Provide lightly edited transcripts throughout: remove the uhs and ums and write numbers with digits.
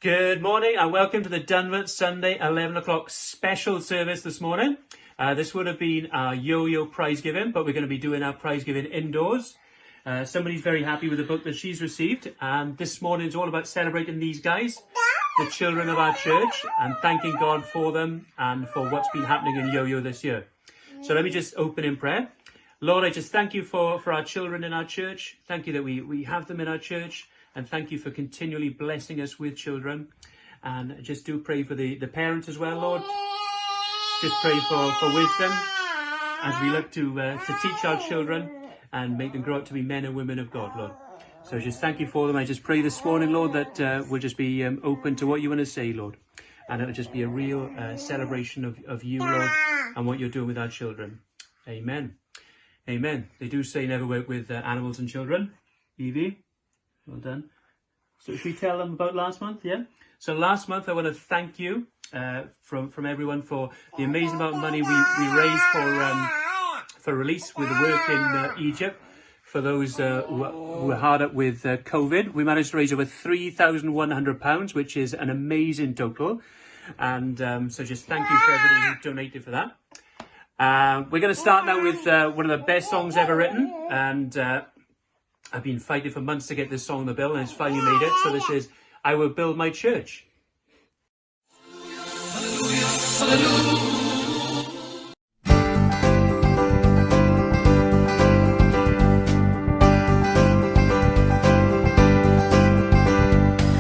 Good morning and welcome to the Dunmont Sunday 11 o'clock special service this morning. This would have been our yo-yo prize giving, but we're going to be doing our prize giving indoors. Somebody's very happy with the book that she's received, and this morning is all about celebrating these guys, the children of our church, and thanking God for them and for what's been happening in yo-yo this year. So let me just open in prayer. Lord, I just thank you for our children in our church. Thank you that we have them in our church. And thank you for continually blessing us with children. And I just do pray for the parents as well, Lord. Just pray for wisdom as we look to teach our children and make them grow up to be men and women of God, Lord. So just thank you for them. I just pray this morning, Lord, that we'll just be open to what you want to say, Lord. And it'll just be a real celebration of you, Lord, and what you're doing with our children. Amen. Amen. They do say never work with animals and children. Evie? Well done. So should we tell them about last month? Yeah. So last month I want to thank you from everyone for the amazing amount of money we raised for release with the work in Egypt for those who were hard up with COVID. We managed to raise over £3,100, which is an amazing total. And so just thank you for everybody who donated for that. We're going to start now with one of the best songs ever written, and I've been fighting for months to get this song on the bill, and it's finally made it. So this is I Will Build My Church. Hallelujah, hallelujah.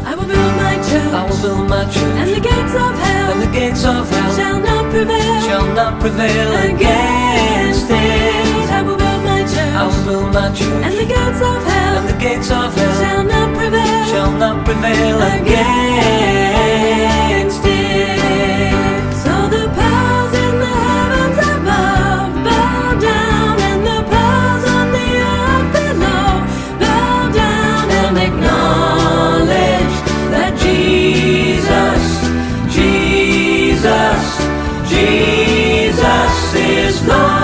I will build my church, I will build my church, and the gates of hell, and the gates of hell shall not prevail against it. I will build my church, I will build my church, and the gates of hell, and the gates of hell shall not prevail against it. So the powers in the heavens above bow down, and the powers on the earth below bow down and acknowledge that Jesus is Lord.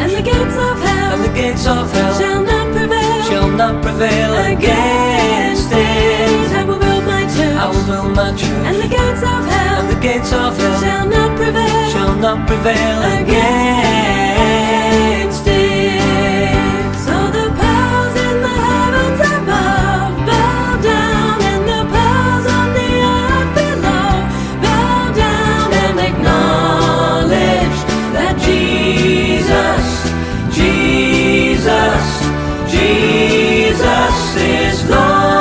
And the gates of hell shall not prevail against it. I will build my church, and the gates of hell shall not prevail against it. So the powers in the heavens above bow down, and the powers on the earth below bow down and acknowledge that Jesus is Lord,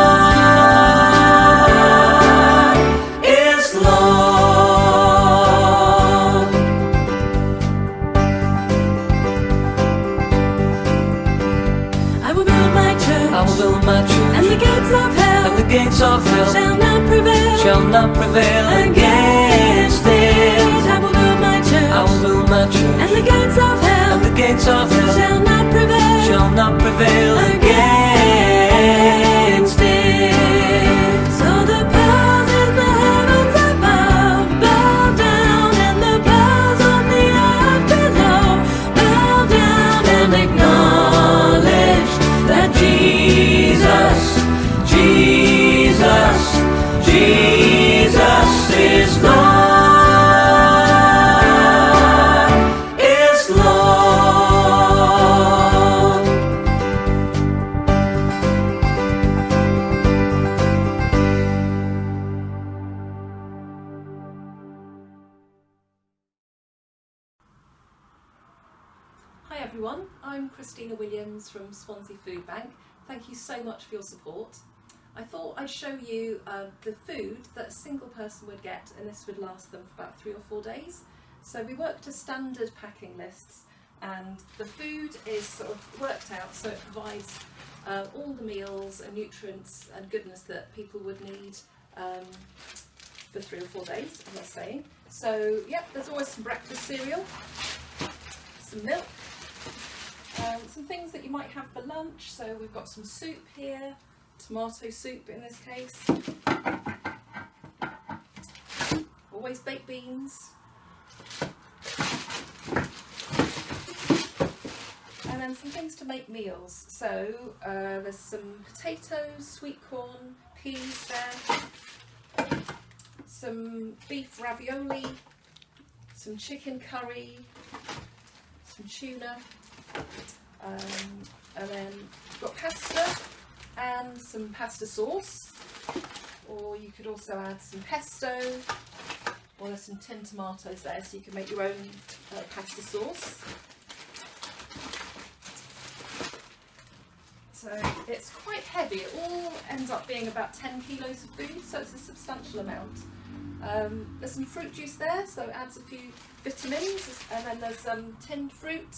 is Lord. I will build my church, and the gates of hell shall not prevail against it. I will build my church, and the gates of hell shall not prevail against it. So the powers in the heavens above bow down, and the powers on the earth below bow down and acknowledge that Jesus is Lord. Hi everyone, I'm Christina Williams from Swansea Food Bank. Thank you so much for your support. I thought I'd show you the food that a single person would get, and this would last them for about 3 or 4 days. So we worked to standard packing lists, and the food is sort of worked out so it provides all the meals and nutrients and goodness that people would need for 3 or 4 days, as I was saying. So yep, there's always some breakfast cereal, some milk, some things that you might have for lunch. So we've got some soup here, tomato soup in this case. always baked beans. And then some things to make meals. So there's some potatoes, sweet corn, peas there, some beef ravioli, some chicken curry, some tuna, and then we've got pasta and some pasta sauce, or you could also add some pesto, or there's some tinned tomatoes there, so you can make your own pasta sauce. So it's quite heavy. It all ends up being about 10 kilos of food, so it's a substantial amount. There's some fruit juice there, so it adds a few vitamins, and then there's tinned fruit,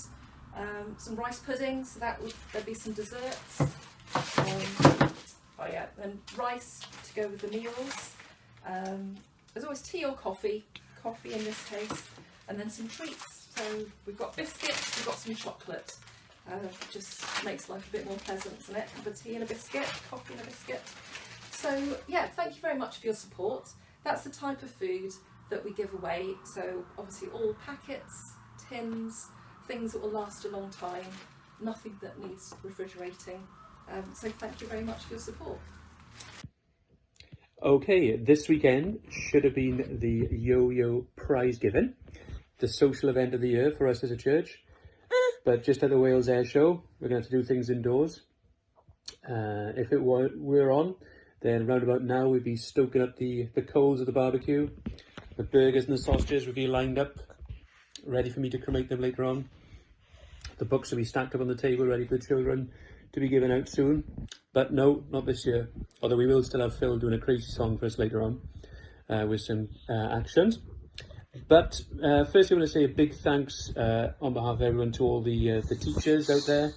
some rice pudding, so there'd be some desserts. And rice to go with the meals. There's always tea or coffee in this case, and then some treats. So we've got biscuits, we've got some chocolate. Just makes life a bit more pleasant, doesn't it? Have a tea and a biscuit, coffee and a biscuit. So yeah, thank you very much for your support. That's the type of food that we give away. So obviously all packets, tins, things that will last a long time, nothing that needs refrigerating. So thank you very much for your support. Okay, this weekend should have been the Yo-Yo prize giving, the social event of the year for us as a church. But just at the Wales Air Show, we're going to have to do things indoors. If it were on, then round about now we'd be stoking up the coals of the barbecue. The burgers and the sausages would be lined up, ready for me to cremate them later on. The books will be stacked up on the table, ready for the children to be given out soon. But no, not this year. Although we will still have Phil doing a crazy song for us later on with some actions. But firstly, I want to say a big thanks on behalf of everyone to all the teachers out there,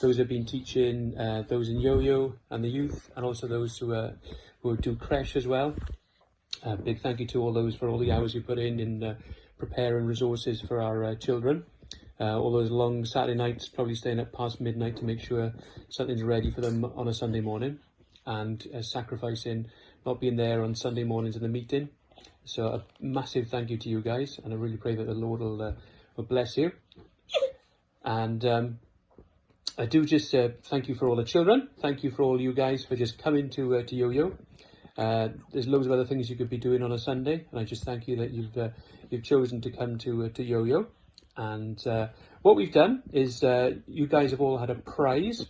those who have been teaching, those in Yo-Yo and the youth, and also those who do creche as well. Big thank you to all those for all the hours you put in preparing resources for our children. All those long Saturday nights, probably staying up past midnight to make sure something's ready for them on a Sunday morning, and sacrificing not being there on Sunday mornings in the meeting. So a massive thank you to you guys, and I really pray that the Lord will bless you. And I do just thank you for all the children. Thank you for all you guys for just coming to Yo-Yo. There's loads of other things you could be doing on a Sunday, and I just thank you that you've chosen to come to Yo-Yo. And what we've done is you guys have all had a prize,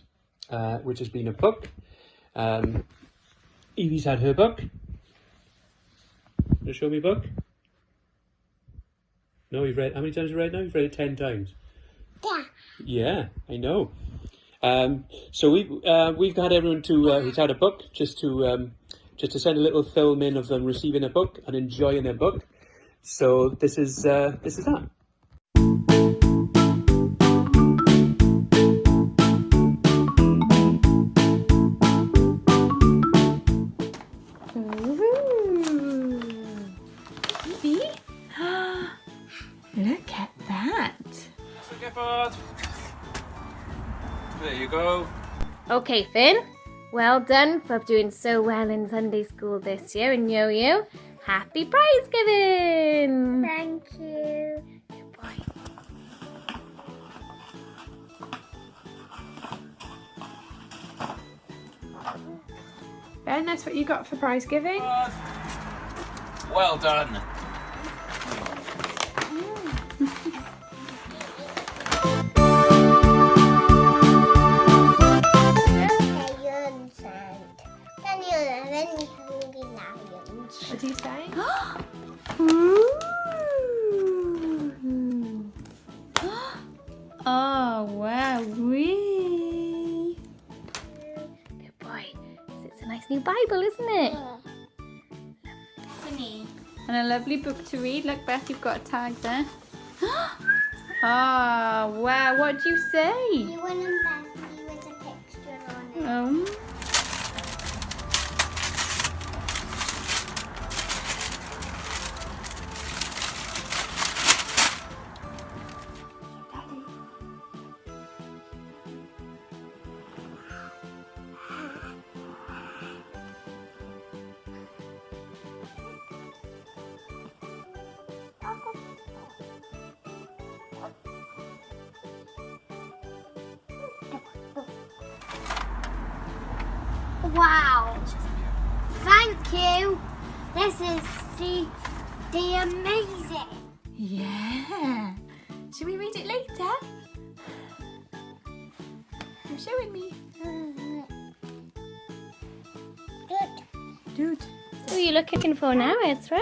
which has been a book. Evie's had her book. You show me a book? No, you've read, how many times have you read now? You've read it 10 times. Yeah. Yeah, I know. So we've had everyone who's had a book just to send a little film in of them receiving a book and enjoying their book. So this is that. Look at that. There you go. Okay, Finn. Well done for doing so well in Sunday school this year in Yo-Yo. Happy prize giving! Thank you. Good boy. Ben, that's what you got for prize giving? Well done. What do you say? Oh, wow, wee. Good boy. It's a nice new Bible, isn't it? Funny. And a lovely book to read. Look, Beth, you've got a tag there. Oh, wow. What do you say? You want them Bethany with a picture on it. Wow. Thank you. This is the amazing. Yeah. Should we read it later? You're showing me. Good. Dude. Who are you looking for now, Ezra?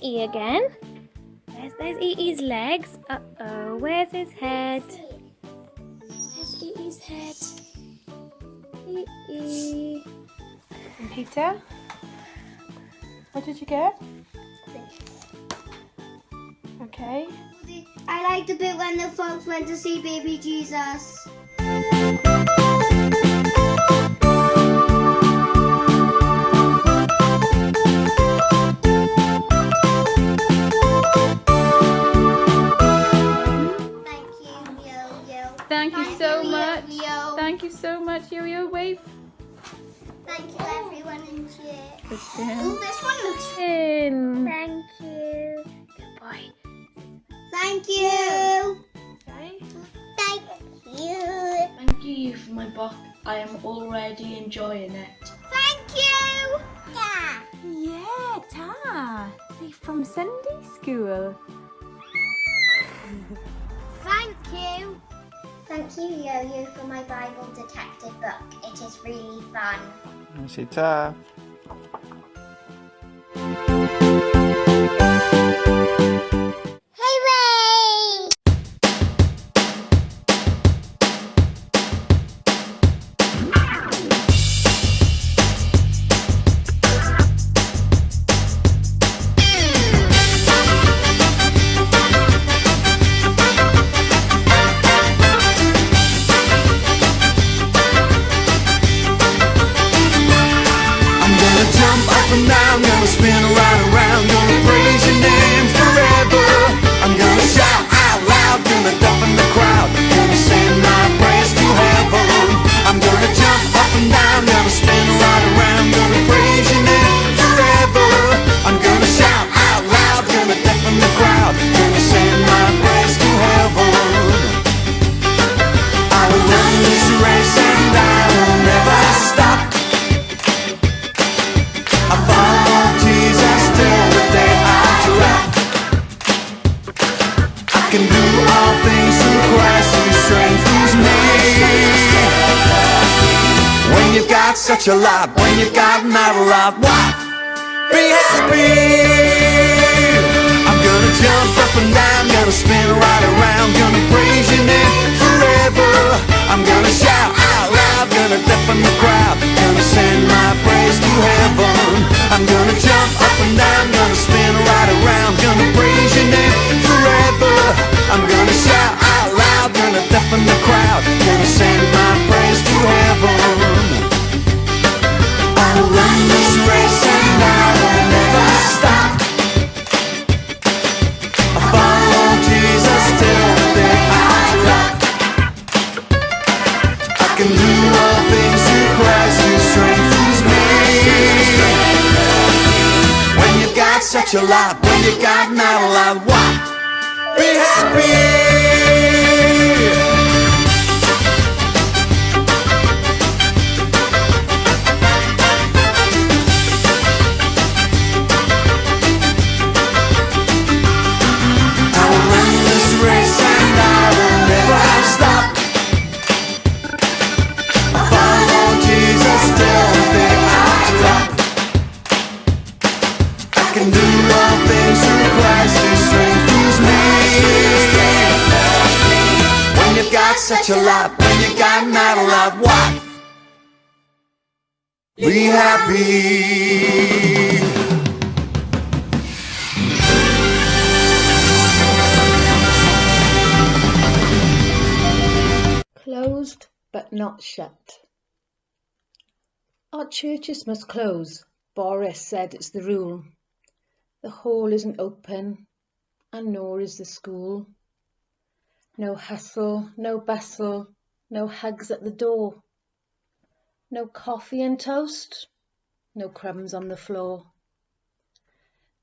E again. There's EE's legs. Uh-oh, where's his head? Where's EE's head? EE. And Peter? What did you get? Okay. I like the bit when the folks went to see baby Jesus. Thank you so much. Yo-yo. Thank you so much, Yo-Yo. Wave. Thank you everyone in here. Christian. Oh, this one looks. Thank you. Good boy. Thank you. Okay. Thank you. Thank you for my book. I am already enjoying it. Thank you. Yeah. Yeah, Ta. See, from Sunday school. Thank you. Thank you, Yo-Yo, for my Bible detective book. It is really fun. Say ta. Hooray! And I'm gonna spin right around, gonna praise your name forever. I'm gonna shout out loud, gonna deafen the crowd, gonna sing my praise to heaven. I'm gonna jump up and down, gonna spin right around, gonna praise your name forever. I'm gonna shout out loud, gonna deafen the crowd, gonna sing my praise to heaven. I will run this race and I will never stop. I follow Jesus till the day I drop. I can do all things through Christ who strengthens me. When you've got such a lot, when you've got not a lot, what? Be happy. I'm gonna jump up and down, gonna spin right around, gonna praise your name forever. I'm gonna shout out loud, gonna deafen the crowd, gonna send my praise to heaven. I'm gonna jump up and down, gonna spin right around, gonna praise your name forever. I'm gonna shout out loud, gonna deafen the crowd, gonna send my praise to heaven. I'll run this race and I will never stop. I follow Jesus till the day I drop. I can do all things through Christ who strengthens me. When you've got such a lot, when you've got not a lot, what? Be happy. I will run this race and I will never stop. I follow Jesus till the day I drop. I can do all things through Christ who strengthens me. When you've got such a lot, when you've got not a lot, what? Be happy. Closed but not shut. Our churches must close. Boris said it's the rule. The hall isn't open, and nor is the school. No hustle, no bustle, no hugs at the door. No coffee and toast, no crumbs on the floor.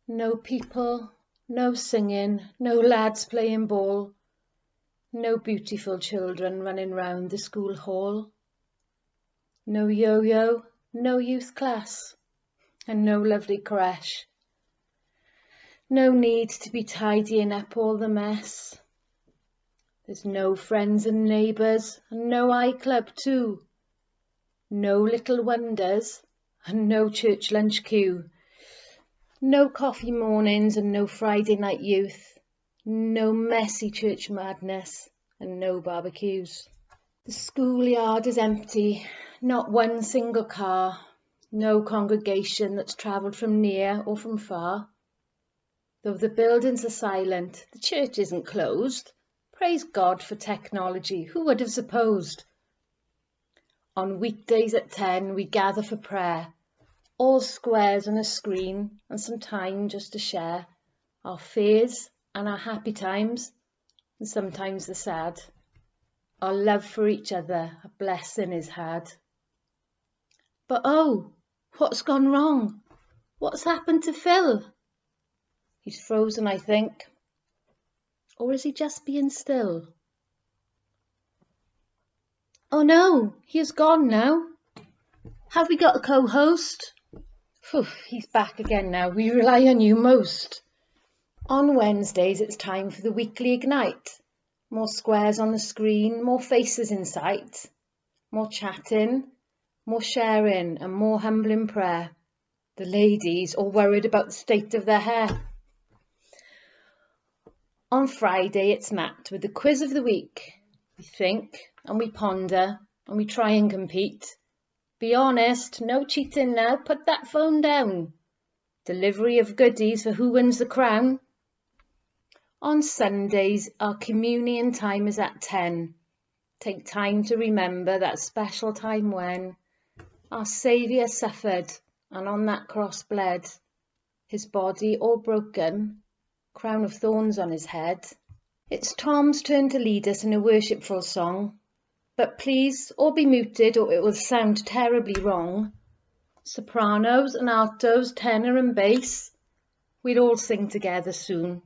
No people, no singing, no lads playing ball. No beautiful children running round the school hall. No yo-yo, no youth class, and no lovely creche. No need to be tidying up all the mess. There's no friends and neighbours, and no iClub too. No little wonders, and no church lunch queue. No coffee mornings and no Friday night youth. No messy church madness, and no barbecues. The schoolyard is empty, not one single car. No congregation that's travelled from near or from far. Though the buildings are silent, the church isn't closed. Praise God for technology, who would have supposed? On weekdays at 10 we gather for prayer, all squares on a screen and some time just to share our fears and our happy times and sometimes the sad. Our love for each other, a blessing is had. But oh, what's gone wrong? What's happened to Phil? He's frozen, I think. Or is he just being still? Oh no, he is gone now. Have we got a co-host? Phew, he's back again now. We rely on you most. On Wednesdays, it's time for the weekly Ignite. More squares on the screen, more faces in sight. More chatting, more sharing and more humbling prayer. The ladies all worried about the state of their hair. On Friday, it's Matt with the quiz of the week. We think and we ponder and we try and compete. Be honest, no cheating now, put that phone down. Delivery of goodies for who wins the crown. On Sundays, our communion time is at 10. Take time to remember that special time when our Saviour suffered and on that cross bled, his body all broken, crown of thorns on his head. It's Tom's turn to lead us in a worshipful song, but please all be muted or it will sound terribly wrong. Sopranos and altos, tenor and bass, we'll all sing together soon,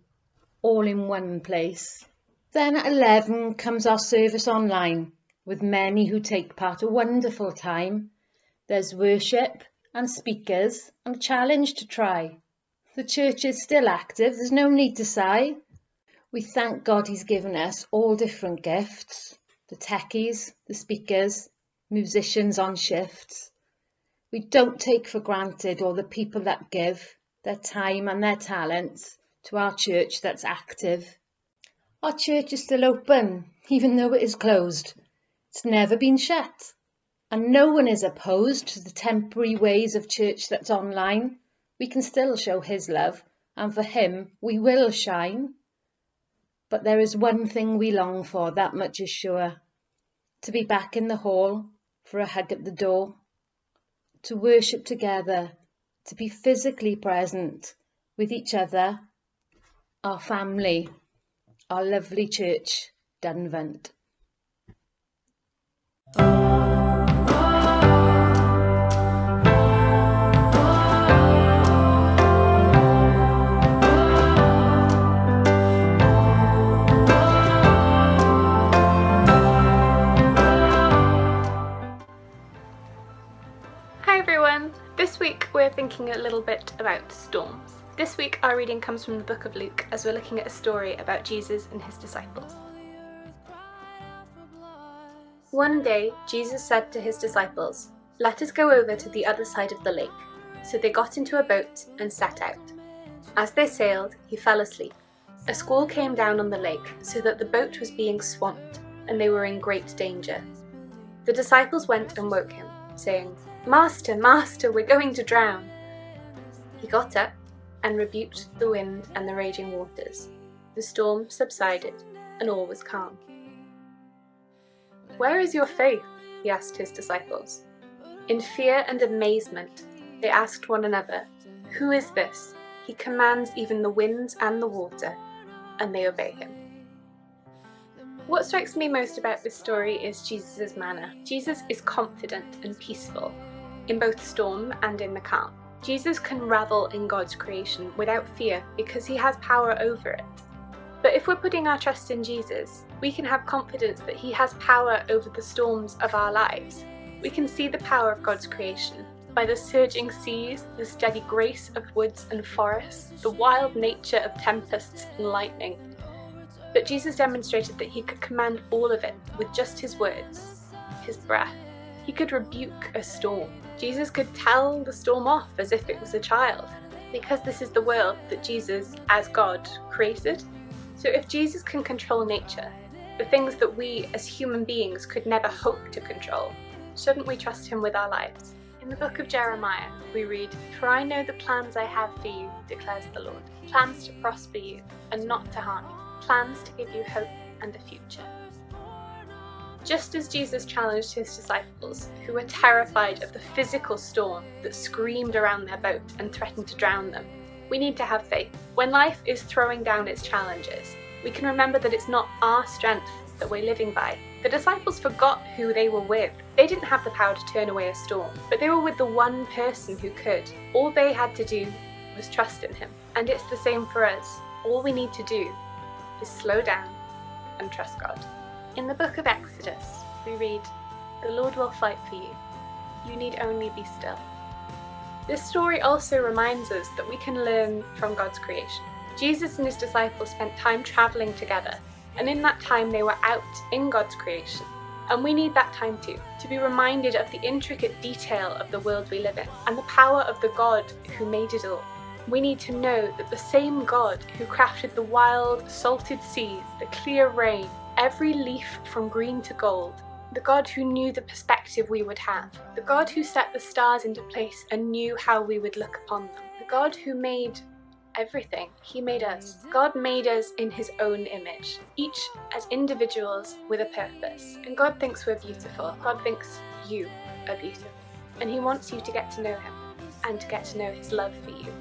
all in one place. Then at 11 comes our service online, with many who take part, a wonderful time. There's worship and speakers and a challenge to try. The church is still active, there's no need to sigh. We thank God he's given us all different gifts. The techies, the speakers, musicians on shifts. We don't take for granted all the people that give their time and their talents to our church that's active. Our church is still open, even though it is closed. It's never been shut. And no one is opposed to the temporary ways of church that's online. We can still show his love, and for him we will shine. But there is one thing we long for, that much is sure. To be back in the hall, for a hug at the door. To worship together, to be physically present with each other, our family, our lovely church, Dunvant. Hi everyone! This week we're thinking a little bit about storms. This week our reading comes from the book of Luke as we're looking at a story about Jesus and his disciples. One day Jesus said to his disciples, "Let us go over to the other side of the lake." So they got into a boat and set out. As they sailed, he fell asleep. A squall came down on the lake so that the boat was being swamped and they were in great danger. The disciples went and woke him, saying, "Master, Master, we're going to drown." He got up and rebuked the wind and the raging waters. The storm subsided and all was calm. "Where is your faith?" he asked his disciples. In fear and amazement, they asked one another, "Who is this? He commands even the winds and the water, and they obey him." What strikes me most about this story is Jesus' manner. Jesus is confident and peaceful, in both storm and in the calm. Jesus can revel in God's creation without fear because he has power over it. But if we're putting our trust in Jesus, we can have confidence that he has power over the storms of our lives. We can see the power of God's creation by the surging seas, the steady grace of woods and forests, the wild nature of tempests and lightning. But Jesus demonstrated that he could command all of it with just his words, his breath. He could rebuke a storm. Jesus could tell the storm off as if it was a child, because this is the world that Jesus, as God, created. So if Jesus can control nature, the things that we as human beings could never hope to control, shouldn't we trust him with our lives? In the book of Jeremiah, we read, "For I know the plans I have for you, declares the Lord, plans to prosper you and not to harm you, plans to give you hope and a future." Just as Jesus challenged his disciples, who were terrified of the physical storm that screamed around their boat and threatened to drown them, we need to have faith. When life is throwing down its challenges, we can remember that it's not our strength that we're living by. The disciples forgot who they were with. They didn't have the power to turn away a storm, but they were with the one person who could. All they had to do was trust in him. And it's the same for us. All we need to do is slow down and trust God. In the book of Exodus, we read, "The Lord will fight for you. You need only be still." This story also reminds us that we can learn from God's creation. Jesus and his disciples spent time traveling together, and in that time they were out in God's creation. And we need that time too, to be reminded of the intricate detail of the world we live in, and the power of the God who made it all. We need to know that the same God who crafted the wild, salted seas, the clear rain, every leaf from green to gold, the God who knew the perspective we would have, the God who set the stars into place and knew how we would look upon them, the God who made everything. He made us. God made us in his own image, each as individuals with a purpose. And God thinks we're beautiful. God thinks you are beautiful. And he wants you to get to know him and to get to know his love for you.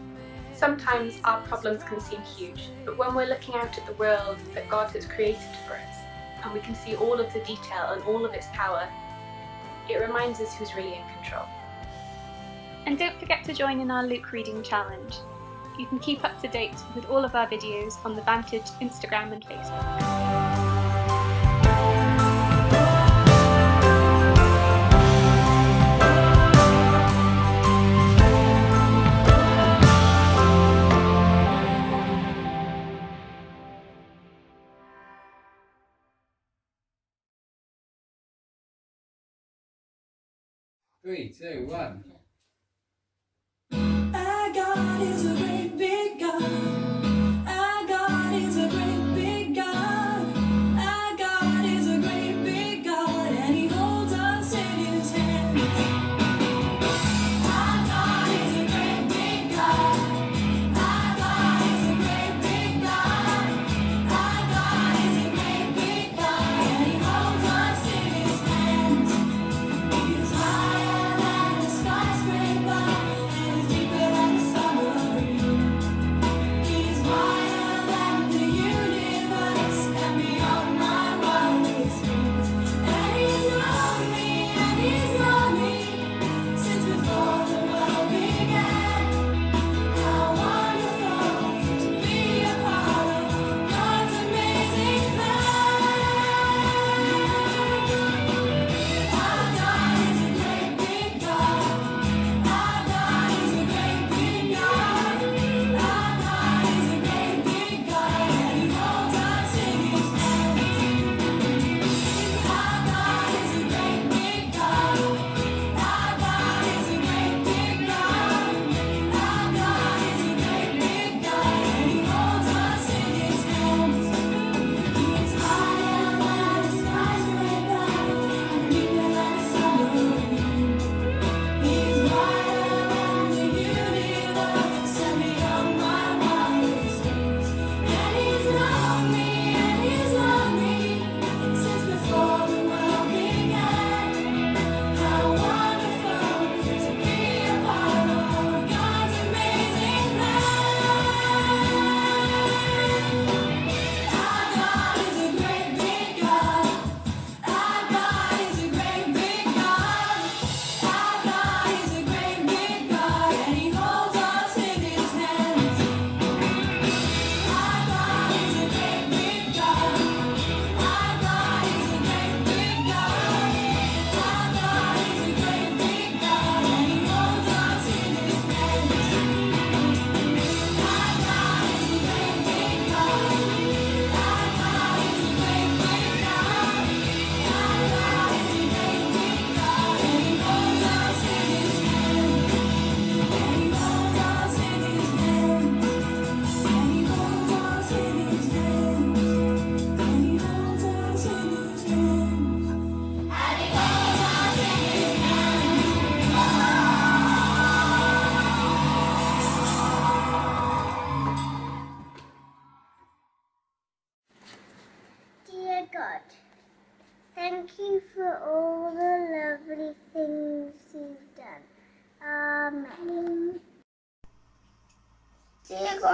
Sometimes our problems can seem huge, but when we're looking out at the world that God has created for us, and we can see all of the detail and all of its power, it reminds us who's really in control. And don't forget to join in our Luke Reading Challenge. You can keep up to date with all of our videos on the Vantage Instagram and Facebook. Three, two, one. Our God is a great big God. Our God is a great big God. Our God is a great big God, and he holds us in his hands. Our God is a great big God. Our God is a great big God. Our God is a great big God, and he holds us in his hands. He is higher than the skies.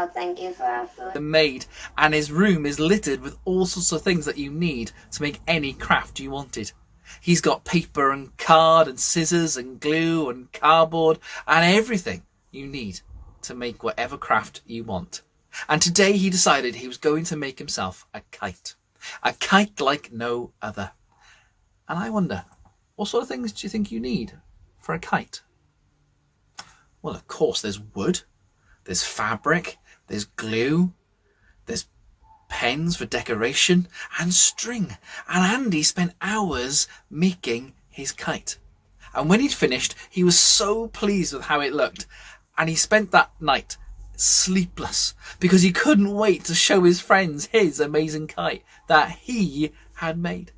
Oh, thank you for our food. Made, and his room is littered with all sorts of things that you need to make any craft you wanted. He's got paper and card and scissors and glue and cardboard and everything you need to make whatever craft you want. And today he decided he was going to make himself a kite like no other. And I wonder, what sort of things do you think you need for a kite? Well, of course, there's wood, there's fabric, there's glue, there's pens for decoration and string. And Andy spent hours making his kite. And when he'd finished, he was so pleased with how it looked. And he spent that night sleepless because he couldn't wait to show his friends his amazing kite that he had made.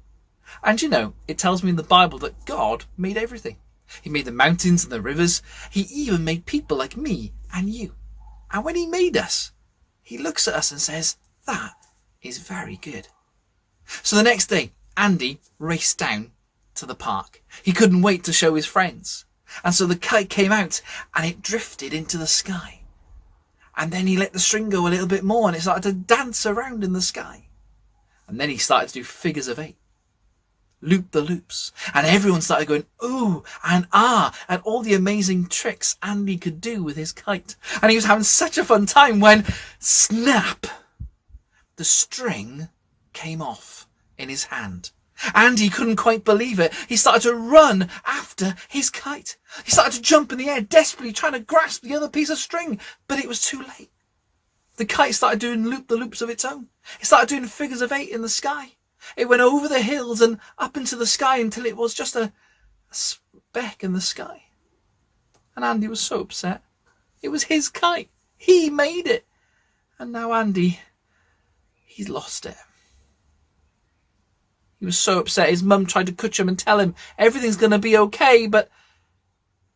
And you know, it tells me in the Bible that God made everything. He made the mountains and the rivers. He even made people like me and you. And when he made us, he looks at us and says, that is very good. So the next day, Andy raced down to the park. He couldn't wait to show his friends. And so the kite came out and it drifted into the sky. And then he let the string go a little bit more and it started to dance around in the sky. And then he started to do figures of 8. Loop the loops, and everyone started going ooh and ah and all the amazing tricks Andy could do with his kite. And he was having such a fun time when snap, the string came off in his hand. Andy couldn't quite believe it. He started to run after his kite. He started to jump in the air, desperately trying to grasp the other piece of string, but it was too late. The kite started doing loop the loops of its own. It started doing figures of 8 in the sky. It went over the hills and up into the sky until it was just a speck in the sky. And Andy was so upset. It was his kite. He made it. And now Andy, he's lost it. He was so upset. His mum tried to coach him and tell him everything's going to be okay, but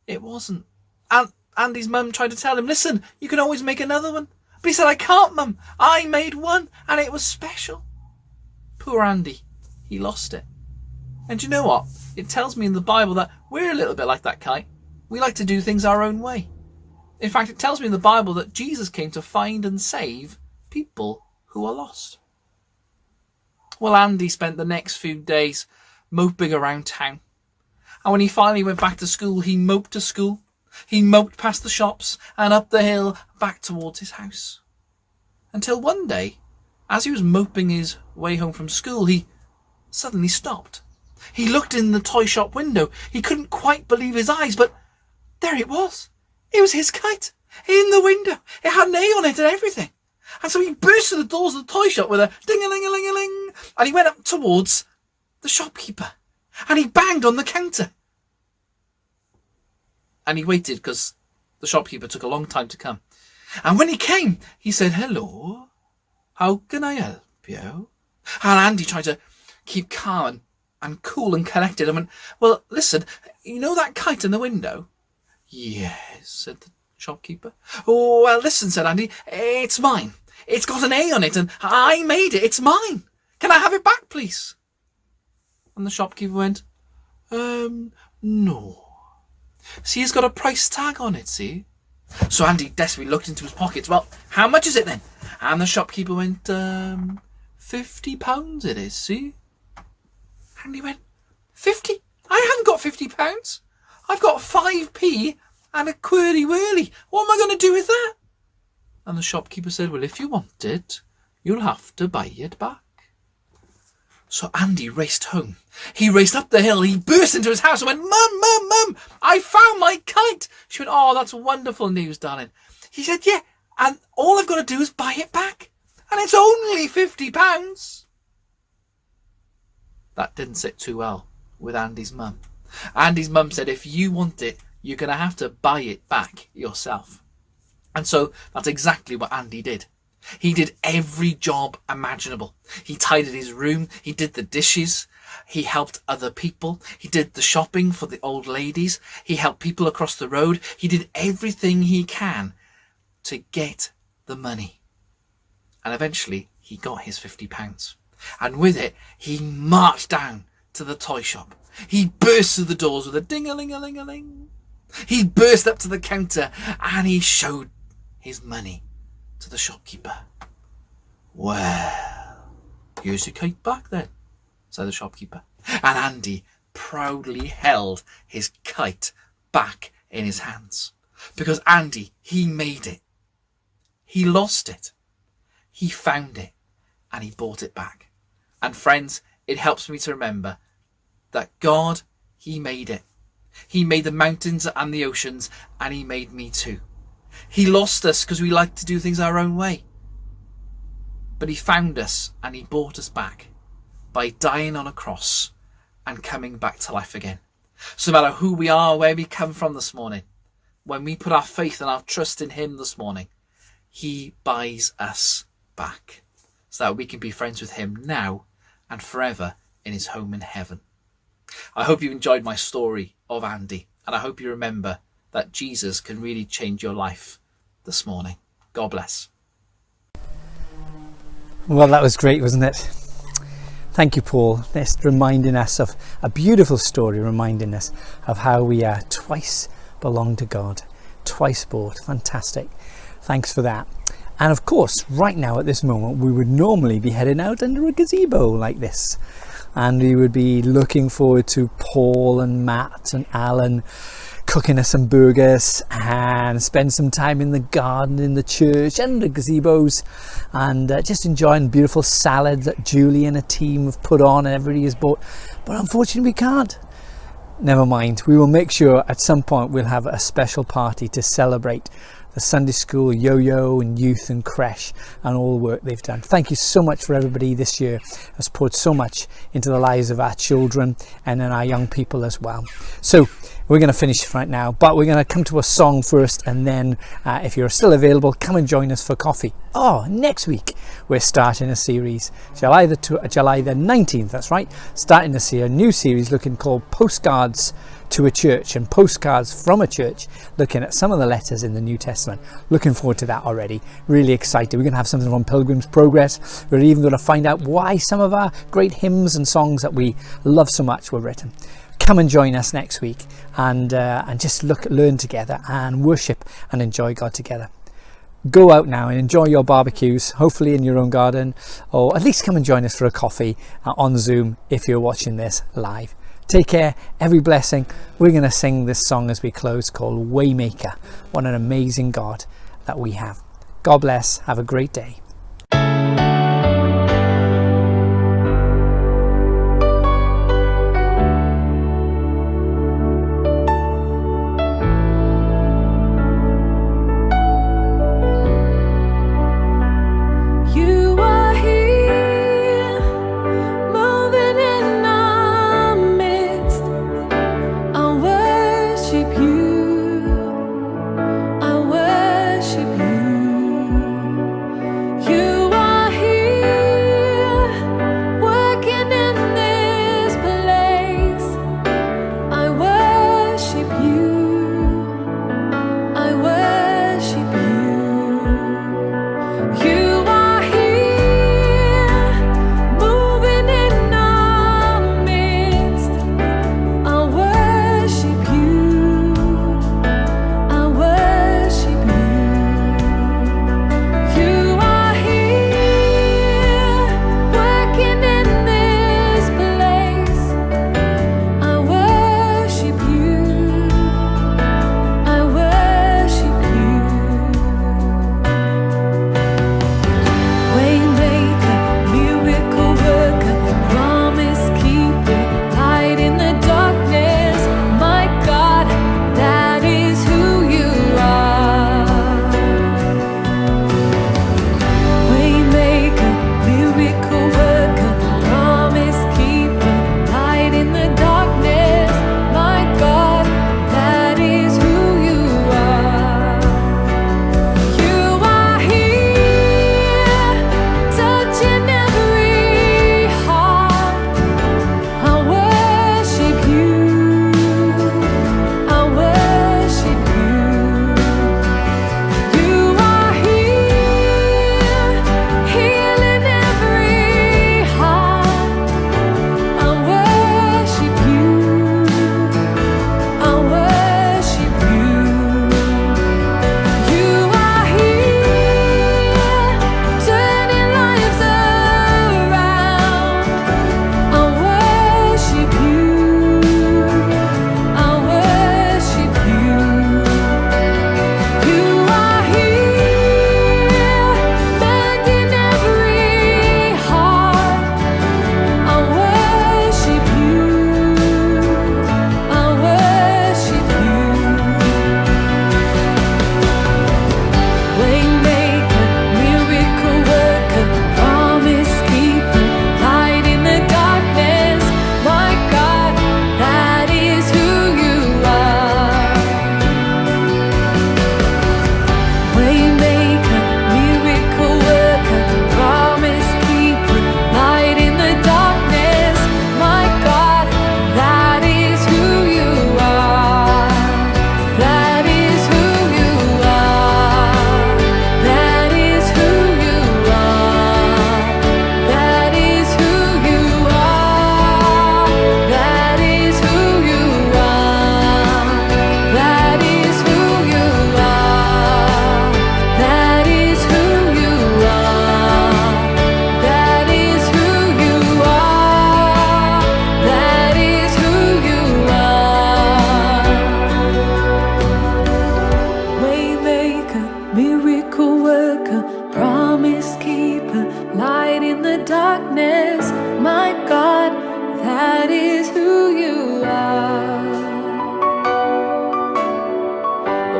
it wasn't. And Andy's mum tried to tell him, listen, you can always make another one. But he said, I can't, Mum. I made one and it was special. Poor Andy, he lost it. And you know what? It tells me in the Bible that we're a little bit like that kite. We like to do things our own way. In fact, it tells me in the Bible that Jesus came to find and save people who are lost. Well, Andy spent the next few days moping around town. And when he finally went back to school, he moped to school. He moped past the shops and up the hill back towards his house. Until one day, as he was moping his way home from school, he suddenly stopped. He looked in the toy shop window. He couldn't quite believe his eyes, but there it was. It was his kite in the window. It had an A on it and everything. And so he burst through the doors of the toy shop with a ding-a-ling-a-ling-a-ling, and he went up towards the shopkeeper and he banged on the counter. And he waited because the shopkeeper took a long time to come. And when he came, he said, hello. How can I help you? And Andy tried to keep calm and cool and collected and went, well, listen, you know that kite in the window? Yes, said the shopkeeper. Oh, well, listen, said Andy, it's mine. It's got an A on it and I made it. It's mine. Can I have it back, please? And the shopkeeper went, no. See, it's got a price tag on it, see? So Andy desperately looked into his pockets. Well, how much is it then? And the shopkeeper went, £50 it is, see? And he went, 50? I haven't got £50. I've got 5p and a quirly whirly. What am I going to do with that? And the shopkeeper said, well, if you want it, you'll have to buy it back. So Andy raced home. He raced up the hill. He burst into his house and went, Mum, Mum, Mum, I found my kite. She went, oh, that's wonderful news, darling. He said, yeah, and all I've got to do is buy it back. And it's only £50. That didn't sit too well with Andy's mum. Andy's mum said, if you want it, you're going to have to buy it back yourself. And so that's exactly what Andy did. He did every job imaginable. He tidied his room. He did the dishes. He helped other people. He did the shopping for the old ladies. He helped people across the road. He did everything he can to get the money. And eventually he got his £50. And with it, he marched down to the toy shop. He burst through the doors with a ding-a-ling-a-ling-a-ling. He burst up to the counter and he showed his money. to the shopkeeper. "Well, here's your kite back then," said the shopkeeper. And Andy proudly held his kite back in his hands. Because Andy, he made it. He lost it. He found it. And he bought it back. And friends, it helps me to remember that God, he made it. He made the mountains and the oceans, and he made me too. He lost us because we like to do things our own way. But he found us and he bought us back by dying on a cross and coming back to life again. So no matter who we are, where we come from this morning, when we put our faith and our trust in him this morning, he buys us back so that we can be friends with him now and forever in his home in heaven. I hope you enjoyed my story of Andy, and I hope you remember that Jesus can really change your life this morning. God bless. Well, that was great, wasn't it? Thank you, Paul. Just reminding us of a beautiful story, reminding us of how we are twice belong to God, twice bought. Fantastic. Thanks for that. And of course, right now at this moment, we would normally be heading out under a gazebo like this. And we would be looking forward to Paul and Matt and Alan cooking us some burgers and spend some time in the garden, in the church and the gazebos, and just enjoying beautiful salad that Julie and a team have put on and everybody has bought. But unfortunately we can't. Never mind, we will make sure at some point we'll have a special party to celebrate the Sunday school, yo-yo and youth and creche and all the work they've done. Thank you so much for everybody this year has poured so much into the lives of our children and in our young people as well. So we're going to finish right now, but we're going to come to a song first, and then if you're still available, come and join us for coffee. Next week we're starting a series, July the 19th, that's right, starting to see a new series called Postcards to a Church, and postcards from a church, looking at some of the letters in the New Testament. Looking forward to that already. Really excited. We're going to have something from Pilgrim's Progress. We're even going to find out why some of our great hymns and songs that we love so much were written. Come and join us next week and just learn together and worship and enjoy God together. Go out now and enjoy your barbecues, hopefully in your own garden, or at least come and join us for a coffee on Zoom if you're watching this live. Take care, every blessing. We're going to sing this song as we close called Waymaker. What an amazing God that we have. God bless. Have a great day.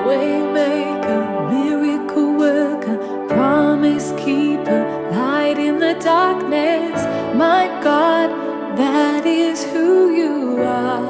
Waymaker, miracle worker, promise keeper, light in the darkness. My God, that is who you are.